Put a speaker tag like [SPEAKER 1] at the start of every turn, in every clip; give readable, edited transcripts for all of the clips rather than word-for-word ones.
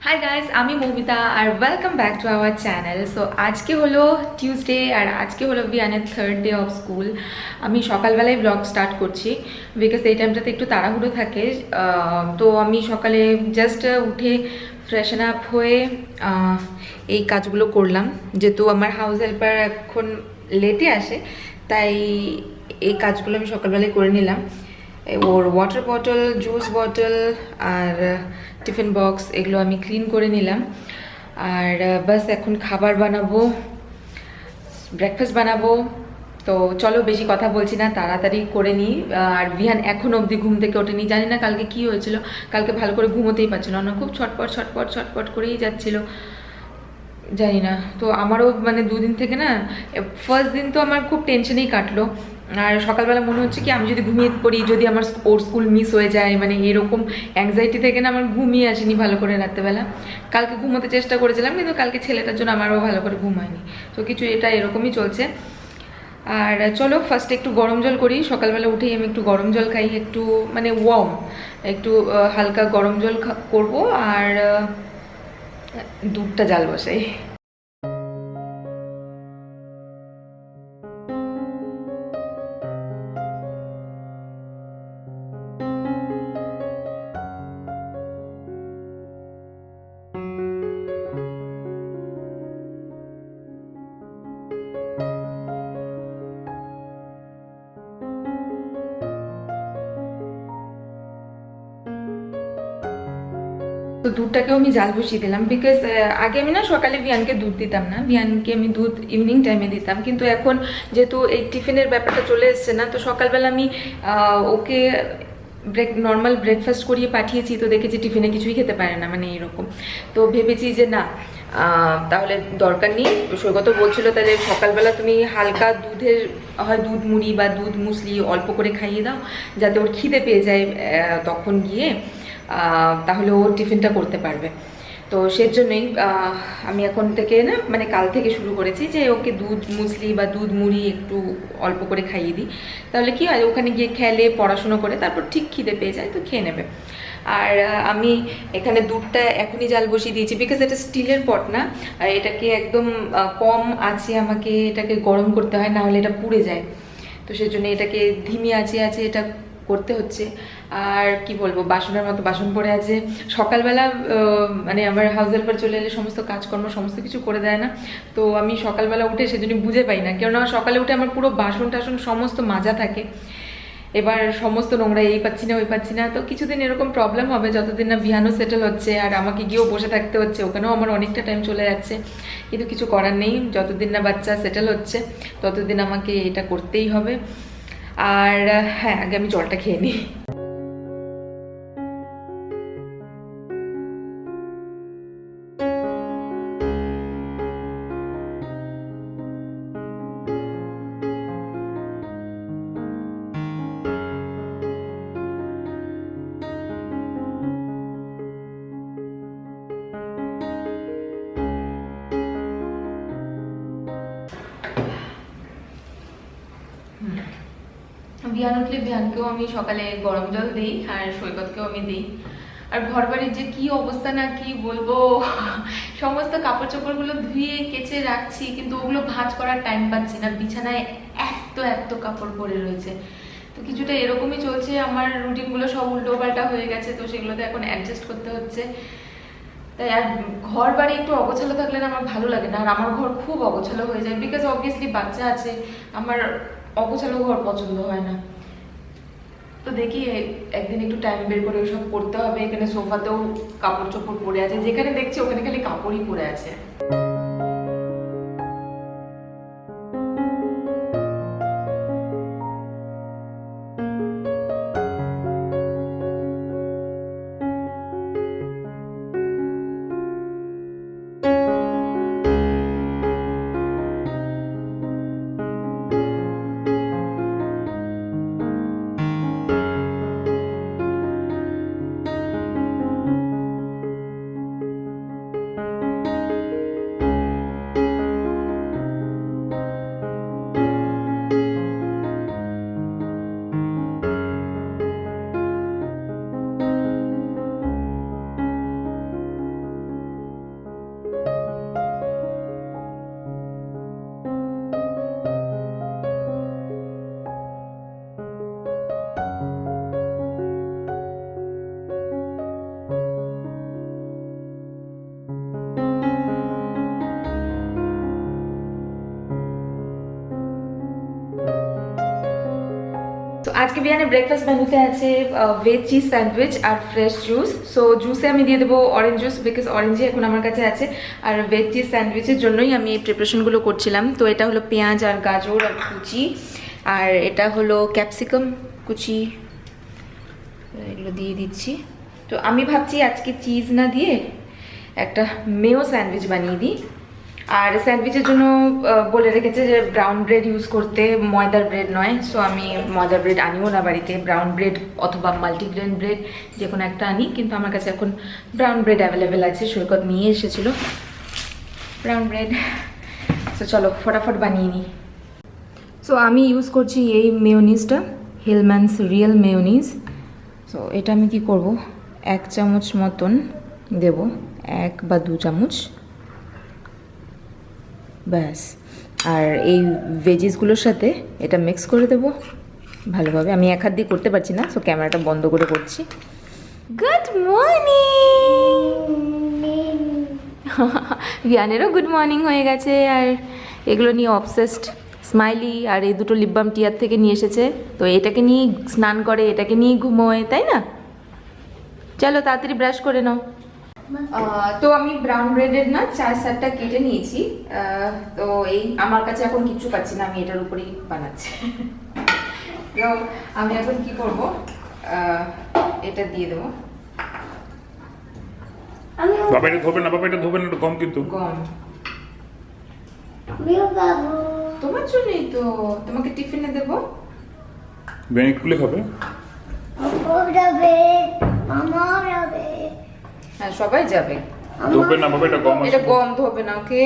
[SPEAKER 1] High guys, আমি মৌমিতা আর welcome back to our channel. So আজকে হলো টিউসডে আর আজকে হলো বিয়ানের থার্ড ডে অফ স্কুল। আমি সকালবেলায় ব্লগ স্টার্ট করছি বিকজ এই টাইমটাতে একটু তাড়াহুড়ো থাকে। তো আমি সকালে জাস্ট উঠে ফ্রেশন আপ হয়ে এই কাজগুলো করলাম। যেহেতু আমার হাউস হেল্পার এখন লেটে আসে, তাই এই কাজগুলো আমি সকালবেলায় করে নিলাম। ওর ওয়াটার বটল, জুস বটল আর টিফিন বক্স এগুলো আমি ক্লিন করে নিলাম। আর বাস এখন খাবার বানাবো, ব্রেকফাস্ট বানাবো। তো চলো বেশি কথা বলছি না, তাড়াতাড়ি করে নিই। আর বিহান এখন অবধি ঘুম থেকে ওঠেনি, জানি না কালকে কি হয়েছিল। কালকে ভালো করে ঘুমোতেই পারছিল না, খুব ছটপট ছটপট ছটপট করেই যাচ্ছিল, জানি না। তো আমারও মানে দুদিন থেকে না, ফার্স্ট দিন তো আমার খুব টেনশনেই কাটলো। আর সকালবেলা মনে হচ্ছে কি আমি যদি ঘুমিয়ে পড়ি, যদি আমার ওর স্কুল মিস হয়ে যায়, মানে এরকম অ্যাংজাইটি থেকে না আমার ঘুমিয়ে আসেনি ভালো করে রাত্রেবেলা। কালকে ঘুমোতে চেষ্টা করেছিলাম, কিন্তু কালকে ছেলেটার জন্য আমারও ভালো করে ঘুম হয়নি। তো কিছু এটা এরকমই চলছে। আর চলো ফার্স্টে একটু গরম জল করি। সকালবেলা উঠেই আমি একটু গরম জল খাই, একটু মানে ওয়ার্ম, একটু হালকা গরম জল করবো। আর দুধটা জাল বসাই। তো দুধটাকেও আমি জাল বসিয়ে দিলাম বিকজ আগে আমি না সকালে ভিয়ানকে দুধ দিতাম না, ভিয়ানকে আমি দুধ ইভিনিং টাইমে দিতাম। কিন্তু এখন যেহেতু এই টিফিনের ব্যাপারটা চলে এসছে না, তো সকালবেলা আমি ওকে নর্মাল ব্রেকফাস্ট করিয়ে পাঠিয়েছি। তো দেখেছি টিফিনে কিছুই খেতে পারে না, মানে এরকম। তো ভেবেছি যে না, তাহলে দরকার নেই। সৈকত বলছিল তাহলে সকালবেলা তুমি হালকা দুধের, হয় দুধ মুড়ি বা দুধ মুসলি অল্প করে খাইয়ে দাও, যাতে ওর খিদে পেয়ে যায় তখন গিয়ে, তাহলে ও টিফিনটা করতে পারবে। তো সেজন্যই আমি এখন থেকে না, মানে কাল থেকে শুরু করেছি যে ওকে দুধ মুসলি বা দুধ মুড়ি একটু অল্প করে খাইয়ে দিই। তাহলে কি হয়, ওখানে গিয়ে খেলে পড়াশুনো করে তারপর ঠিক খিদে পেয়ে যায়, তো খেয়ে নেবে। আর আমি এখানে দুধটা এখনই জাল বসিয়ে দিয়েছি বিকজ এটা স্টিলের পট না, আর এটাকে একদম কম আছে আমাকে এটাকে গরম করতে হয়, না হলে এটা পুড়ে যায়। তো সেজন্য এটাকে ধিমি আছে এটা করতে হচ্ছে। আর কি বলবো, বাসনের মতো বাসন পড়ে আছে। সকালবেলা মানে আমার হাউস হেল্পার চলে এলে সমস্ত কাজকর্ম সমস্ত কিছু করে দেয় না। তো আমি সকালবেলা উঠে সেজন্য বুঝে পাই না, কেননা সকালে উঠে আমার পুরো বাসন টাসন সমস্ত মাজা থাকে। এবার সমস্ত নোংরা, এই পাচ্ছি না ওই পাচ্ছি না। তো কিছুদিন এরকম প্রবলেম হবে যতদিন না বিহানও সেটেল হচ্ছে, আর আমাকে গিয়েও বসে থাকতে হচ্ছে, ওখানেও আমার অনেকটা টাইম চলে যাচ্ছে। কিন্তু কিছু করার নেই, যতদিন না বাচ্চা সেটেল হচ্ছে ততদিন আমাকে এটা করতেই হবে। আর হ্যাঁ, আগে আমি জলটা খেয়ে নিই। বিহান উঠলে বিহানকেও আমি সকালে গরম জল দিই, আর সৈকতকেও আমি দিই। আর ঘর বাড়ির যে কি অবস্থা না, কি বলবো, সমস্ত কাপড় চোপড়গুলো ধুয়ে কেচে রাখছি, কিন্তু ওগুলো ভাঁজ করার টাইম পাচ্ছি না। বিছানায় এত এত কাপড় পরে রয়েছে। তো কিছুটা এরকমই চলছে, আমার রুটিনগুলো সব উল্টো পাল্টা হয়ে গেছে, তো সেগুলোতে এখন অ্যাডজাস্ট করতে হচ্ছে। তাই আর ঘর বাড়ি একটু অগোছালো থাকলে না আমার ভালো লাগে না, আর আমার ঘর খুব অগোছালো হয়ে যায় বিকজ অবভিয়াসলি বাচ্চা আছে। আমার অগোছালো ঘর পছন্দ হয় না। তো দেখি একদিন একটু টাইম বের করে ওসব করতে হবে। এখানে সোফাতেও কাপড় চোপড় পরে আছে, যেখানে দেখছি ওখানে খালি কাপড়ই পরে আছে। আজকে বিয়ানের ব্রেকফাস্ট মেনুতে আছে ভেজ চিজ স্যান্ডউইচ আর ফ্রেশ জুস। সো জুসে আমি দিয়ে দেবো অরেঞ্জ জুস, বিকজ অরেঞ্জই এখন আমার কাছে আছে। আর ভেজ চিজ স্যান্ডউইচের জন্যই আমি এই প্রিপারেশনগুলো করছিলাম। তো এটা হলো পেঁয়াজ আর গাজর আর কুচি, আর এটা হলো ক্যাপসিকাম কুচি, এগুলো দিয়ে দিচ্ছি। তো আমি ভাবছি আজকে চিজ না দিয়ে একটা মেয়ো স্যান্ডউইচ বানিয়ে দিই। আর স্যান্ডউইচের জন্য বলে রেখেছে যে ব্রাউন ব্রেড ইউজ করতে, ময়দার ব্রেড নয়। সো আমি ময়দার ব্রেড আনিও না বাড়িতে, ব্রাউন ব্রেড অথবা মাল্টিগ্রেন ব্রেড যে কোনো একটা আনি। কিন্তু আমার কাছে এখন ব্রাউন ব্রেড অ্যাভেলেবেল আছে, সৈকত নিয়ে এসেছিলো ব্রাউন ব্রেড। সো চলো ফটাফট বানিয়ে নিই। সো আমি ইউজ করছি এই মেয়োনিজটা, হিলম্যানস রিয়েল মেয়োনিজ। সো এটা আমি কি করব, 1 চামচ মতন দেব, 1 বা 2 চামচ ব্যাস। আর এই ভেজিসগুলোর সাথে এটা মিক্স করে দেব ভালোভাবে। আমি এক হাত দিয়ে করতে পারছি না, সো ক্যামেরাটা বন্ধ করে করছি। Good morning. ভিয়ানেরও গুড মর্নিং হয়ে গেছে। আর এগুলো নিয়ে অবসেসড স্মাইলি। আর এই দুটো লিপ বাম টিয়ার থেকে নিয়ে এসেছে, তো এটাকে নিয়ে স্নান করে, এটাকে নিয়ে ঘুমোয়, তাই না? চলো তাড়াতাড়ি ব্রাশ করে নাও। তো আমি ব্রাউন ব্রেডের না 4-7টা কেটে নিয়েছি। তো এই আমার কাছে এখন কিচ্ছু পাচ্ছি না, আমি এটার উপরেই বানাচ্ছি। তো আমি এখন কি করব, এটা দিয়ে দেবো।
[SPEAKER 2] বাবা এটা ধোবে না, বাবা এটা ধোবে না, এটা গম কিন্তু
[SPEAKER 1] গম তোমার জন্যই তো, তোমাকে টিফিনে দেবো।
[SPEAKER 2] ব্যাংক খুলে খাবে,
[SPEAKER 1] হ্যাঁ সবাই যাবে।
[SPEAKER 2] ধোবে না বাবা, এটা গম,
[SPEAKER 1] এটা গম ধোবে না, ওকে?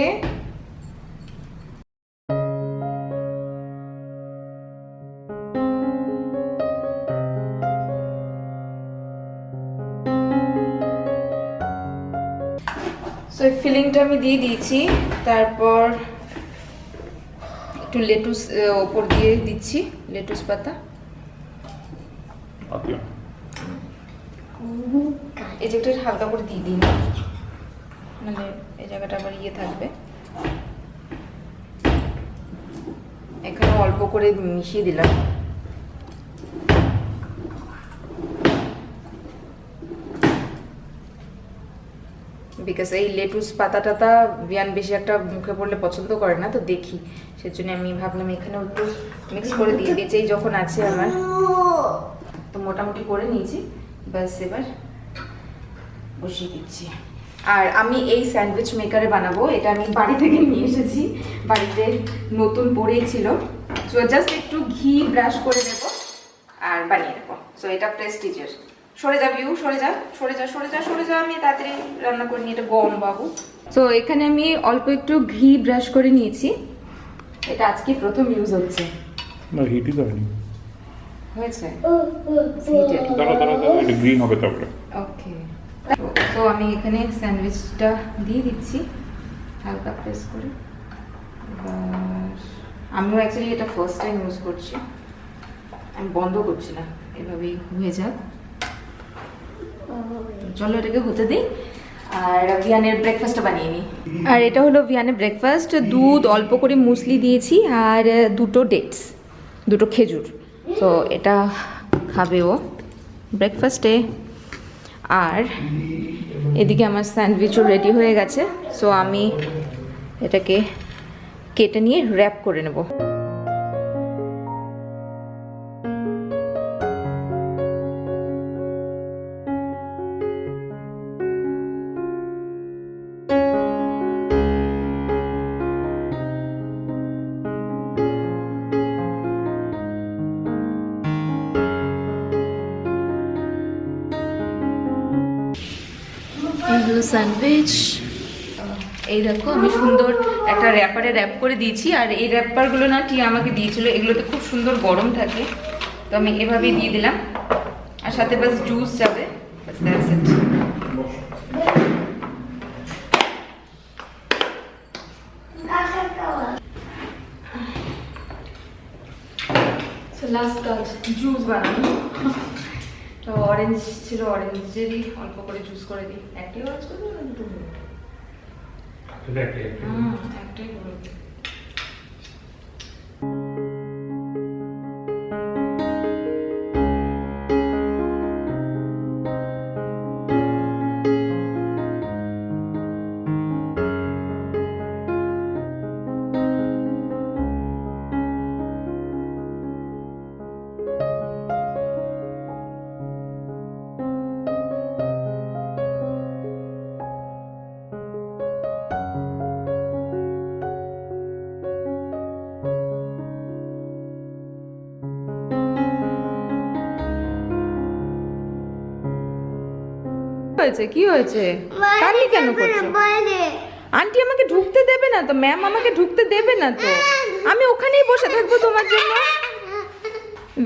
[SPEAKER 1] সো এই ফিলিংটা আমি দিয়ে দিয়েছি। তারপর একটু লেটুস ওপর দিয়ে দিচ্ছি, লেটুস পাতা।
[SPEAKER 2] আচ্ছা
[SPEAKER 1] এই জায়গাটা হালকা করে দিয়ে দিই, মানে এই জায়গাটা আবার ইয়ে থাকবে। এখানে অল্প করে মিশিয়ে দিলাম। বিকজ এই লেটুস পাতা টাতা ভিয়ান বেশি একটা মুখে পড়লে পছন্দ করে না, তো দেখি সেজন্য আমি ভাবলাম এখানেও একটু মিক্স করে দিয়ে বেঁচেই যখন আছে আমার। তো মোটামুটি করে নিয়েছি, ব্যাস এবার বসিয়ে দিচ্ছি। আর আমি এই স্যান্ডউইচ মেকারে বানাবো, এটা আমি বাড়ি থেকে নিয়ে এসেছি, বাড়িতে নতুন পড়েই ছিল। সো জাস্ট একটু ঘি ব্রাশ করে দেবো আর বানিয়ে দেবো। সো এটা প্রেস্টিজের। সরে যা ভিউ, সরে যা, সরে যা, সরে যা, সরে যা, আমি তাড়াতাড়ি রান্না করে নিই। এটা গরম বাবু। সো এখানে আমি অল্প একটু ঘি ব্রাশ করে নিয়েছি। এটা আজকে প্রথম ইউজ হচ্ছে।
[SPEAKER 2] না হিটই তো হয়নি,
[SPEAKER 1] হয়েছে?
[SPEAKER 2] দাঁড়া দাঁড়া দাঁড়া, এটা গ্রিন হবে তারপরে।
[SPEAKER 1] ওকে। তো আমি এখানে স্যান্ডউইচটা দিয়ে দিচ্ছি হালকা প্রেস করে। এবার আমিও অ্যাকচুয়ালি এটা ফার্স্ট টাইম ইউজ করছি, আমি বন্ধ করছি না, এভাবেই হয়ে যাক। চলো এটাকে হতে দিই আর ভিয়ানের ব্রেকফাস্টটা বানিয়ে নিই। আর এটা হলো ভিয়ানের ব্রেকফাস্ট। দুধ, অল্প করে মুসলি দিয়েছি আর 2টো ডেটস, 2টো খেজুর। তো এটা খাবে ও ব্রেকফাস্টে। আর এদিকে আমার স্যান্ডউইচও রেডি হয়ে গেছে। সো আমি এটাকে কেটে নিয়ে র্যাপ করে নেব। স্যান্ডউইচ এই দেখো, আমি সুন্দর একটা র্যাপারে র্যাপ করে দিয়েছি। আর এই র্যাপারগুলো না টিয়া আমাকে দিয়েছিল, এগুলোতে খুব সুন্দর গরম থাকে, তো আমি এভাবেই দিয়ে দিলাম। আর সাথে বাস জুস যাবে, বাস দ্যাটস ইট। লাস্ট কাজ জুস বানানো। তো অরেঞ্জ ছিল, অরেঞ্জেরই অল্প করে জুস করে দিই। একটাই অরেঞ্জ করে দিই না দুটো? একটাই করে দিই। হয়েছে কি হয়েছে? কান্নি কেন করছো? আন্টি আমাকে ঢুকতে দেবে না তো, ম্যাম আমাকে ঢুকতে দেবে না তো, আমি ওখানেই বসে থাকবো তোমার জন্য।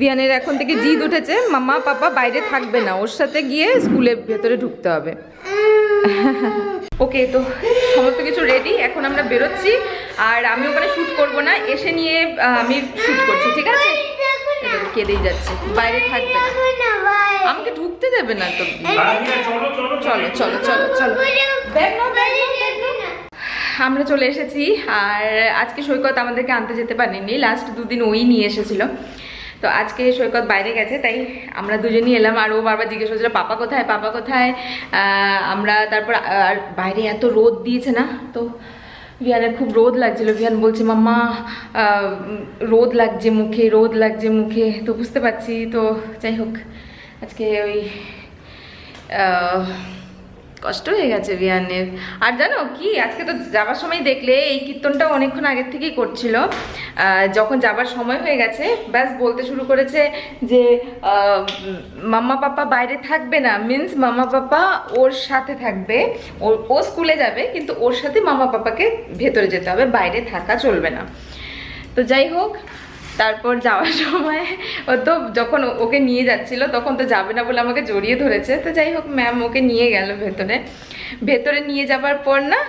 [SPEAKER 1] ভিয়ানের এখন থেকে জিদ উঠেছে, মামা পাপা বাইরে থাকবে না, ওর সাথে গিয়ে স্কুলের ভেতরে ঢুকতে হবে। ওকে, তো সমস্ত কিছু রেডি, এখন আমরা বেরোচ্ছি। আর আমি ওখানে শ্যুট করবো না, এসে নিয়ে আমি শ্যুট করছি, ঠিক আছে? কেঁদেই যাচ্ছে, বাইরে থাকবে না, আমাকে ঢুকতে দেবে না তো। চলো চলো চলো চলো, ব্যাগ নাও, ব্যাগ নাও, ব্যাগ নাও। আমরা চলে এসেছি। আর আজকে সৈকত আমাদেরকে আনতে যেতে পারেনি, লাস্ট দুদিন ওই নিয়ে এসেছিল। তো আজকে সৈকত বাইরে গেছে, তাই আমরা দুজনই এলাম। আর ও বারবার জিজ্ঞেস করছিল পাপা কোথায়, পাপা কোথায়। আমরা তারপর আর বাইরে এত রোদ দিয়েছে না, তো ভিয়ানের খুব রোদ লাগছিল। ভিয়ান বলছে মাম্মা রোদ লাগছে মুখে, রোদ লাগছে মুখে। তো বুঝতে পারছি। তো যাই হোক, আজকে ওই কষ্ট হয়ে গেছে ভিয়ানের। আর জানো কি, আজকে তো যাবার সময় দেখলে এই কীর্তনটা অনেকক্ষণ আগের থেকেই করছিল। যখন যাবার সময় হয়ে গেছে, ব্যাস বলতে শুরু করেছে যে মাম্মা পাপা বাইরে থাকবে না, মিন্স মাম্মা পাপা ওর সাথে থাকবে। ও স্কুলে যাবে, কিন্তু ওর সাথে মাম্মা পাপাকে ভেতরে যেতে হবে, বাইরে থাকা চলবে না। তো যাই হোক, তারপর যাওয়ার সময় ও তো যখন ওকে নিয়ে যাচ্ছিল, তখন তো যাবে না বলে আমাকে জড়িয়ে ধরেছে। তো যাই হোক, ম্যাম ওকে নিয়ে গেল ভেতরে। ভেতরে নিয়ে যাবার পর না,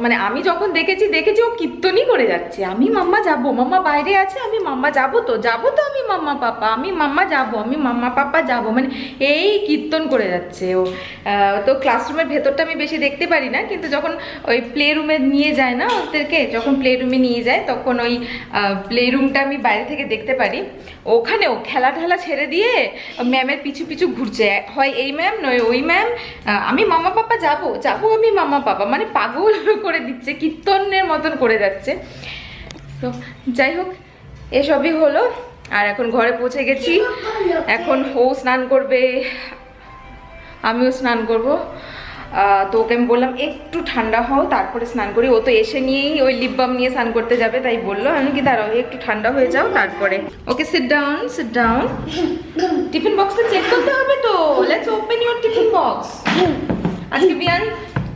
[SPEAKER 1] মানে আমি যখন দেখেছি ও কীর্তনই করে যাচ্ছে, আমি মাম্মা যাব, মাম্মা বাইরে আছে, আমি মাম্মা যাব তো আমি মাম্মা পাপা, আমি মাম্মা যাব, আমি মাম্মা পাপা যাব, মানে এই কীর্তন করে যাচ্ছে ও। তো ক্লাসরুমের ভেতরটা আমি বেশি দেখতে পারি না, কিন্তু যখন ওই প্লে রুমে নিয়ে যায় না ওদেরকে, যখন প্লে রুমে নিয়ে যায় তখন ওই প্লে রুমটা আমি বাইরে থেকে দেখতে পারি। ওখানেও খেলা ঠেলা ছেড়ে দিয়ে ম্যামের পিছু পিছু ঘুরছে, হয় এই ম্যাম নয় ওই ম্যাম, আমি মাম্মা পাপা যাব, আমি মাম্মা পাপা, মানে পাগল করে দিচ্ছে, কীর্তনের মতন করে যাচ্ছে। তো যাই হোক, এসবই হলো। আর এখন ঘরে পৌঁছে গেছি, এখন ও স্নান করবে, আমিও স্নান করব। তো ওকে আমি বললাম একটু ঠান্ডা হও তারপরে স্নান করি। ও তো এসে নিয়েই ওই লিপ বাম নিয়ে স্নান করতে যাবে, তাই বললো। আমি কি দাঁড়াও, একটু ঠান্ডা হয়ে যাও তারপরে। Okay, sit down, sit down. Tiffin বক্সটা চেক করতে হবে তো, let's open your tiffin box. আজকে বিয়ান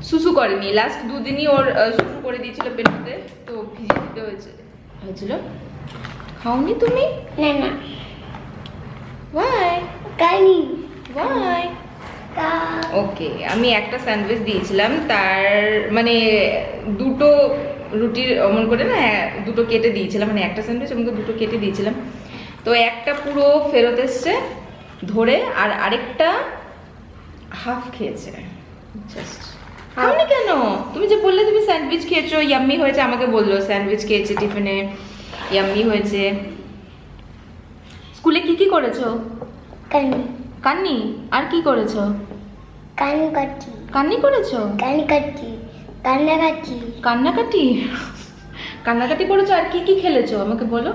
[SPEAKER 1] সুসু করেনি, লাস্ট দুদিনই ওর সুসু করে দিয়েছিল পেটে, তো ভিজিয়ে দিতে হয়েছিল। খাওনি তুমি?
[SPEAKER 3] না না।
[SPEAKER 1] ওয়াই?
[SPEAKER 3] কানি।
[SPEAKER 1] ওয়াই? ওকে, আমি একটা স্যান্ডউইচ দিয়েছিলাম, তার মানে দুটো রুটির অমন করে না, দুটো কেটে দিয়েছিলাম, মানে একটা স্যান্ডউইচ আমাকে দুটো কেটে দিয়েছিলাম। তো একটা পুরো ফেরত এসছে ধরে, আর আরেকটা হাফ খেয়েছে। জাস্ট খাওনি কেন? তুমি যে বললে তুমি স্যান্ডউইচ খেয়েছো, ইয়াম্মি হয়েছে, আমাকে বললো স্যান্ডউইচ খেয়েছে টিফিনে, ইয়াম্মি হয়েছে। স্কুলে কি কি করেছো?
[SPEAKER 3] কানি।
[SPEAKER 1] কান্নি? আর কি করেছো?
[SPEAKER 3] কানকাটি।
[SPEAKER 1] কান্নি করেছো?
[SPEAKER 3] কানকাটি। কান্নাকাটি।
[SPEAKER 1] কান্নাকাটি? কান্নাকাটি করেছো। আর কি কি খেলেছো আমাকে বলো।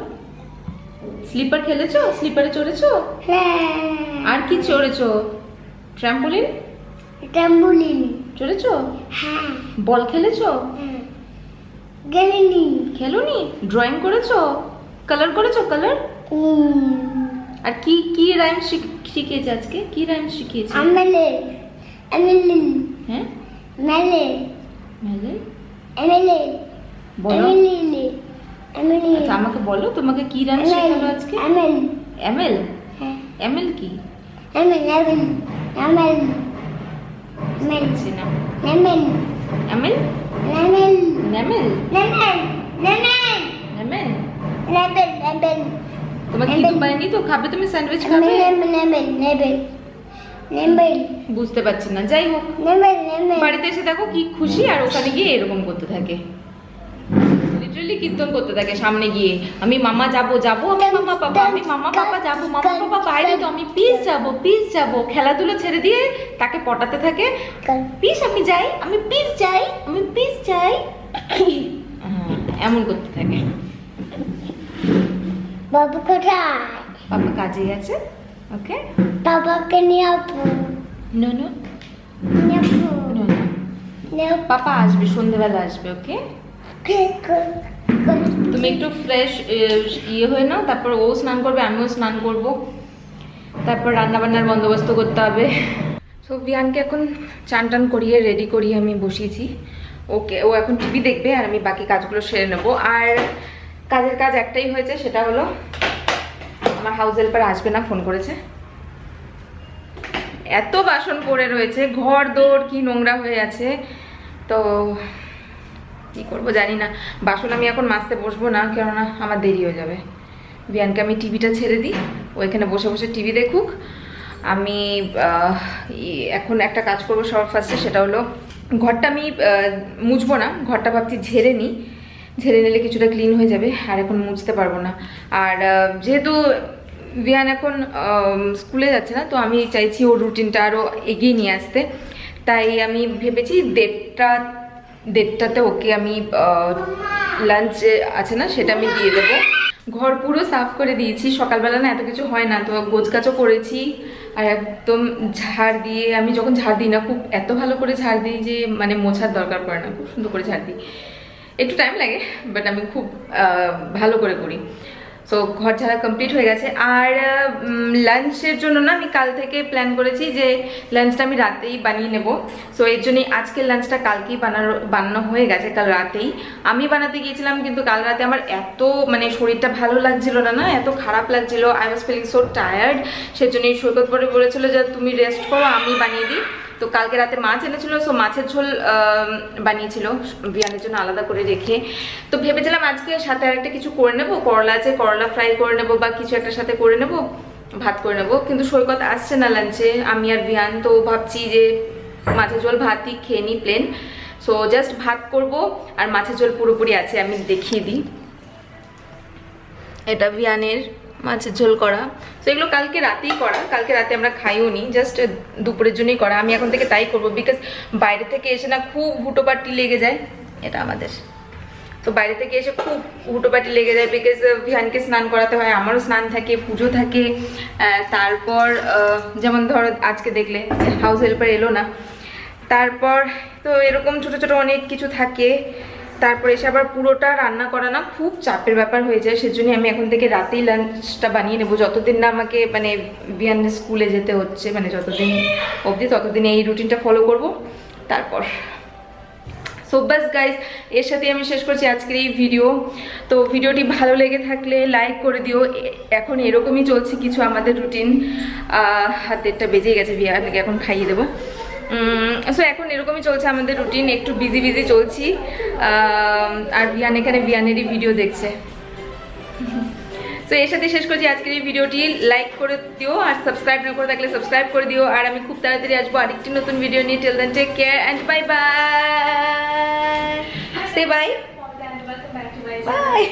[SPEAKER 1] স্লিপার খেলেছো? স্লিপারে চড়েছো?
[SPEAKER 3] হ্যাঁ।
[SPEAKER 1] আর কি চড়েছো? ট্রাম্পোলিন?
[SPEAKER 3] ট্রাম্পোলিন
[SPEAKER 1] চড়েছো?
[SPEAKER 3] হ্যাঁ।
[SPEAKER 1] বল খেলেছো?
[SPEAKER 3] হ্যাঁ। গেলিনি।
[SPEAKER 1] খেলোনি? ড্রয়িং করেছো? কালার করেছো? কালার? আর কি কি রাইম শিখিয়েছে আজকে? কি রাইম শিখিয়েছে?
[SPEAKER 3] আমলে। এমএলএ।
[SPEAKER 1] হ্যাঁ?
[SPEAKER 3] মেলে।
[SPEAKER 1] মেলে?
[SPEAKER 3] এমএলএ।
[SPEAKER 1] বলো।
[SPEAKER 3] এমএলএ। এমএলএ।
[SPEAKER 1] আচ্ছা, আমাকে বলো তোমাকে কি রাইম শেখালো আজকে?
[SPEAKER 3] এমএল।
[SPEAKER 1] এমএল?
[SPEAKER 3] হ্যাঁ।
[SPEAKER 1] এমএল কি?
[SPEAKER 3] এমএল। এমএল। এমএল।
[SPEAKER 1] বুঝছি না।
[SPEAKER 3] এমএল।
[SPEAKER 1] এমএল?
[SPEAKER 3] এমএল।
[SPEAKER 1] নেমেল?
[SPEAKER 3] নেমেল। নেমেল।
[SPEAKER 1] নেমেল?
[SPEAKER 3] নেবেল। নেবেল।
[SPEAKER 1] তোমার খিদে পায়নি তো? খাবে তুমি স্যান্ডউইচ খাবে?
[SPEAKER 3] নেবেল। নেবেল। নেবেল।
[SPEAKER 1] বুঝতে পারছি না। যাই হোক,
[SPEAKER 3] নেবেল। নেবেল।
[SPEAKER 1] বাড়িতে এসে দেখো কি খুশি, আর ওখানে গিয়ে এরকম করতে থাকে, লিটারালি কীর্তন করতে থাকে সামনে গিয়ে। আমি মামা যাবো, আমি মামা পাপা, আমি মামা পাপা যাবো, মামা পাপা বাইরে তো আমি পিস যাবো। খেলাধুলো ছেড়ে দিয়ে তাকে পটাতে থাকে, পিস আমি যাই, আমি পিস যাই, আমি পিস যাই, এমন করতে থাকে।
[SPEAKER 3] বাবু কোথায়?
[SPEAKER 1] পাপা কাজে গেছে। ওকে,
[SPEAKER 3] বাবাকে নিয়ে আসবো।
[SPEAKER 1] নো নো
[SPEAKER 3] নিয়ে আসবো।
[SPEAKER 1] নো নো, পাপা আসবে, সন্ধ্যেবেলা আসবে। ওকে, তুমি একটু ফ্রেশ ইয়ে হয়ে নাও, তারপর ও স্নান করবে, আমিও স্নান করব, তারপর রান্না বান্নার বন্দোবস্ত করতে হবে। তো ভিয়ানকে এখন চান টান করিয়ে রেডি করিয়ে আমি বসিয়েছি। ওকে, ও এখন টিভি দেখবে আর আমি বাকি কাজগুলো সেরে নেবো। আর কাজের কাজ একটাই হয়েছে, সেটা হলো আমার হাউস হেল্পার আসবে না, ফোন করেছে। এত বাসন পড়ে রয়েছে, ঘর দৌড় কি নোংরা হয়ে আছে, তো কি করবো জানি না। বাসন আমি এখন মাজতে বসবো না, কেননা আমার দেরি হয়ে যাবে। ভিয়ানকে আমি টিভিটা ছেড়ে দিই, ও এখানে বসে বসে টিভি দেখুক। আমি এখন একটা কাজ করবো সবার ফার্স্টে, সেটা হলো ঘরটা আমি মুছবো না, ঘরটা ভাবছি ঝেড়ে নিই, ঝেড়ে নিলে কিছুটা ক্লিন হয়ে যাবে। আর এখন মুছতে পারবো না। আর যেহেতু ভিয়ান এখন স্কুলে যাচ্ছে না, তো আমি চাইছি ওর রুটিনটা আরও এগিয়ে নিয়ে আসতে। তাই আমি ভেবেছি দেড়টাতে ওকে আমি লাঞ্চ আছে না, সেটা আমি দিয়ে দেবো। ঘর পুরো সাফ করে দিয়েছি, সকালবেলা না এত কিছু হয় না, তো গোছগাছও করেছি। আর একদম ঝাড় দিয়ে, আমি যখন ঝাড় দিই না, খুব এত ভালো করে ঝাড় দিই যে মানে মোছার দরকার পড়ে না, খুব সুন্দর করে ঝাড় দিই। একটু টাইম লাগে, বাট আমি খুব ভালো করে করি। সো ঘর ঝাড়া কমপ্লিট হয়ে গেছে। আর লাঞ্চের জন্য না আমি কাল থেকে প্ল্যান করেছি যে লাঞ্চটা আমি রাতেই বানিয়ে নেব। সো এর জন্যই আজকের লাঞ্চটা কালকেই বানানো হয়ে গেছে, কাল রাতেই আমি বানাতে গিয়েছিলাম। কিন্তু কাল রাতে আমার এত মানে শরীরটা ভালো লাগছিল না, এত খারাপ লাগছিল, I was feeling so tired. সেজন্যই সৈকত পরে বলেছিল যে তুমি রেস্ট করো, আমি বানিয়ে দিই। তো কালকে রাতে মাছ এনেছিল, সো মাছের ঝোল বানিয়েছিল ভিয়ানের জন্য আলাদা করে রেখে। তো ভেবেছিলাম আজকে সাথে আরেকটা কিছু করে নেবো, করলা আছে, করলা ফ্রাই করে নেবো বা কিছু একটা সাথে করে নেবো, ভাত করে নেবো। কিন্তু সৈকত আসছে না লাঞ্চে, আমি আর ভিয়ান, তো ভাবছি যে মাছের ঝোল ভাতই খেয়ে নিই প্লেন। সো জাস্ট ভাত করব, আর মাছের ঝোল পুরোপুরি আছে, আমি দেখিয়ে দিই। এটা ভিয়ানের মাছের ঝোল করা। তো এগুলো কালকে রাতেই করা, কালকে রাতে আমরা খাইও নি, জাস্ট দুপুরের জন্যই করা। আমি এখন থেকে তাই করবো, বিকজ বাইরে থেকে এসে না খুব হুটোপাটি লেগে যায়। এটা আমাদের, তো বাইরে থেকে এসে খুব হুটোপাটি লেগে যায়, বিকজ ভিয়ানকে স্নান করাতে হয়, আমারও স্নান থাকে, পুজো থাকে। তারপর যেমন ধরো আজকে দেখলে যে হাউস হেল্পার এলো না, তারপর তো এরকম ছোট ছোট অনেক কিছু থাকে। তারপরে এসে আবার পুরোটা রান্না করা না খুব চাপের ব্যাপার হয়ে যায়। সেজন্য আমি এখন থেকে রাতেই লাঞ্চটা বানিয়ে নেবো, যতদিন না আমাকে মানে ভিয়ান স্কুলে যেতে হচ্ছে, মানে যতদিন অবধি ততদিন এই রুটিনটা ফলো করব। তারপর সো বাস গাইজ, এর সাথে আমি শেষ করছি আজকের এই ভিডিও। তো ভিডিওটি ভালো লেগে থাকলে লাইক করে দিও। এখন এরকমই চলছে কিছু আমাদের রুটিন। হাত 1:30 বেজে গেছে, ভিয়ানকে এখন খাইয়ে দেবো। সো এখন এরকমই চলছে আমাদের রুটিন, একটু বিজি চলছি। আর ভিয়ান এখানে ভিয়ানেরই ভিডিও দেখছে। সো এর সাথে শেষ করছি আজকের এই ভিডিওটি। লাইক করে দিও, আর সাবস্ক্রাইব না করে থাকলে সাবস্ক্রাইব করে দিও। আর আমি খুব তাড়াতাড়ি আসবো আরেকটি নতুন ভিডিও নিয়ে। Till then take care and bye bye. Say bye by.